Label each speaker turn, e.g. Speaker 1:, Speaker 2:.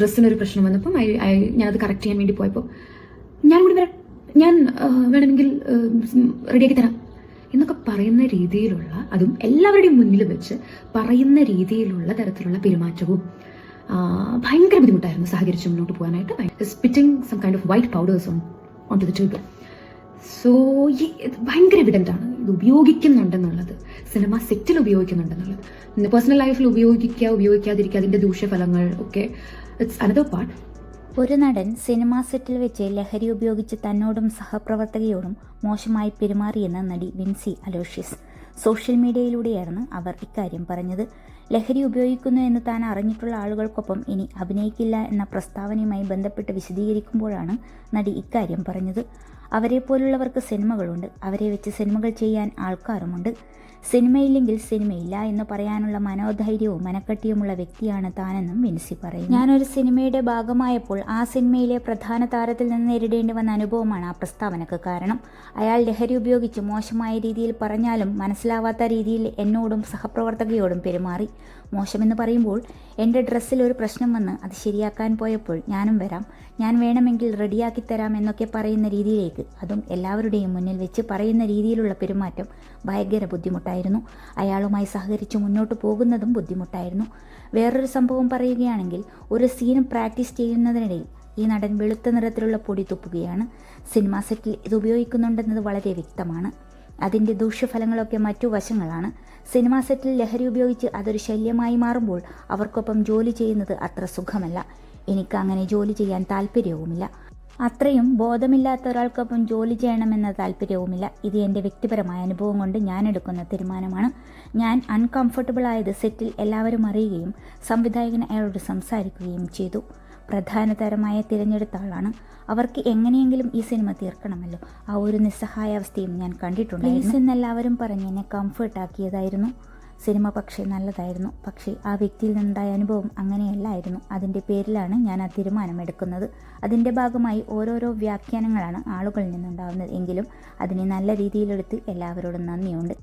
Speaker 1: ഡ്രസ്സിനൊരു പ്രശ്നം വന്നപ്പം ഞാനത് കറക്റ്റ് ചെയ്യാൻ വേണ്ടി പോയപ്പോൾ ഞാൻ കൂടി വരാം, ഞാൻ വേണമെങ്കിൽ റെഡിയാക്കി തരാം എന്നൊക്കെ പറയുന്ന രീതിയിലുള്ള, അതും എല്ലാവരുടെയും മുന്നിൽ വെച്ച് പറയുന്ന രീതിയിലുള്ള തരത്തിലുള്ള പെരുമാറ്റവും ഭയങ്കര ബുദ്ധിമുട്ടായിരുന്നു സഹകരിച്ച് മുന്നോട്ട് പോകാനായിട്ട്. Spitting some kind of white powders on to the table. So ഭയങ്കര എവിഡൻ്റ് ആണ് ഇത് ഉപയോഗിക്കുന്നുണ്ടെന്നുള്ളത്, സിനിമ സെറ്റിൽ ഉപയോഗിക്കുന്നുണ്ടെന്നുള്ളത്. പേഴ്സണൽ ലൈഫിൽ ഉപയോഗിക്കാതിരിക്കുക, അതിൻ്റെ ദൂഷ്യഫലങ്ങൾ ഒക്കെ ഇറ്റ്സ് അനദർ പാർട്ട്.
Speaker 2: ഒരു നടൻ സിനിമാ സെറ്റിൽ വെച്ച് ലഹരി ഉപയോഗിച്ച് തന്നോടും സഹപ്രവർത്തകയോടും മോശമായി പെരുമാറിയെന്ന് നടി വിൻസി അലോഷ്യസ്. സോഷ്യൽ മീഡിയയിലൂടെയായിരുന്നു അവർ ഇക്കാര്യം പറഞ്ഞത്. ലഹരി ഉപയോഗിക്കുന്നു എന്ന് താൻ അറിഞ്ഞിട്ടുള്ള ആളുകൾക്കൊപ്പം ഇനി അഭിനയിക്കില്ല എന്ന പ്രസ്താവനയുമായി ബന്ധപ്പെട്ട് വിശദീകരിക്കുമ്പോഴാണ് നടി ഇക്കാര്യം പറഞ്ഞത്. അവരെ പോലുള്ളവർക്ക് സിനിമകളുണ്ട്, അവരെ വെച്ച് സിനിമകൾ ചെയ്യാൻ ആൾക്കാരുമുണ്ട്. സിനിമയില്ലെങ്കിൽ സിനിമയില്ല എന്ന് പറയാനുള്ള മനോധൈര്യവും മനക്കട്ടിയുമുള്ള വ്യക്തിയാണ് താനെന്നും വിൻസി പറയും. ഞാനൊരു സിനിമയുടെ ഭാഗമായപ്പോൾ ആ സിനിമയിലെ പ്രധാന താരത്തിൽ നിന്ന് നേരിടേണ്ടി വന്ന അനുഭവമാണ് ആ പ്രസ്താവനക്ക് കാരണം. അയാൾ ലഹരി ഉപയോഗിച്ച് മോശമായ രീതിയിൽ പറഞ്ഞാലും മനസ്സിലാവാത്ത രീതിയിൽ എന്നോടും സഹപ്രവർത്തകയോടും പെരുമാറി. മോശമെന്ന് പറയുമ്പോൾ എൻ്റെ ഡ്രസ്സിൽ ഒരു പ്രശ്നം വന്ന് അത് ശരിയാക്കാൻ പോയപ്പോൾ ഞാനും വരാം, ഞാൻ വേണമെങ്കിൽ റെഡിയാക്കി തരാം എന്നൊക്കെ പറയുന്ന രീതിയിലേക്ക്, അതും എല്ലാവരുടെയും മുന്നിൽ വെച്ച് പറയുന്ന രീതിയിലുള്ള പെരുമാറ്റം ഭയങ്കര ബുദ്ധിമുട്ടായിരുന്നു. അയാളുമായി സഹകരിച്ച് മുന്നോട്ട് പോകുന്നതും ബുദ്ധിമുട്ടായിരുന്നു. വേറൊരു സംഭവം പറയുകയാണെങ്കിൽ, ഒരു സീൻ പ്രാക്ടീസ് ചെയ്യുന്നതിനിടയിൽ ഈ നടൻ വെളുത്ത നിറത്തിലുള്ള പൊടി തുപ്പുകയാണ്. സിനിമാ സെറ്റിൽ ഇത് ഉപയോഗിക്കുന്നുണ്ടെന്നത് വളരെ വ്യക്തമാണ്. അതിൻ്റെ ദൂഷ്യഫലങ്ങളൊക്കെ മറ്റു വശങ്ങളാണ്. സിനിമാ സെറ്റിൽ ലഹരി ഉപയോഗിച്ച് അതൊരു ശല്യമായി മാറുമ്പോൾ അവർക്കൊപ്പം ജോലി ചെയ്യുന്നത് അത്ര സുഖമല്ല. എനിക്ക് അങ്ങനെ ജോലി ചെയ്യാൻ താല്പര്യവുമില്ല. അത്രയും ബോധമില്ലാത്ത ഒരാൾക്കൊപ്പം ജോലി ചെയ്യണമെന്ന താല്പര്യവുമില്ല. ഇത് എൻ്റെ വ്യക്തിപരമായ അനുഭവം കൊണ്ട് ഞാൻ എടുക്കുന്ന തീരുമാനമാണ്. ഞാൻ അൺകംഫർട്ടബിൾ ആയത് സെറ്റിൽ എല്ലാവരും അറിയുകയും സംവിധായകൻ അയാളോട് സംസാരിക്കുകയും ചെയ്തു. പ്രധാന താരമായ തിരഞ്ഞെടുത്ത ആളാണ്. അവർക്ക് എങ്ങനെയെങ്കിലും ഈ സിനിമ തീർക്കണമല്ലോ. ആ ഒരു നിസ്സഹായാവസ്ഥയും ഞാൻ കണ്ടിട്ടുണ്ട്. പ്ലീസ് എന്നെല്ലാവരും പറഞ്ഞ് എന്നെ കംഫർട്ടാക്കിയതായിരുന്നു. സിനിമ പക്ഷേ നല്ലതായിരുന്നു. പക്ഷേ ആ വ്യക്തിയിൽ നിന്നുണ്ടായ അനുഭവം അങ്ങനെയല്ലായിരുന്നു. അതിൻ്റെ പേരിലാണ് ഞാൻ ആ തീരുമാനമെടുക്കുന്നത്. അതിൻ്റെ ഭാഗമായി ഓരോരോ വ്യാഖ്യാനങ്ങളാണ് ആളുകളിൽ നിന്നുണ്ടാവുന്നത്. എങ്കിലും അതിനെ നല്ല രീതിയിലെടുത്ത് എല്ലാവരോടും നന്ദിയുണ്ട്.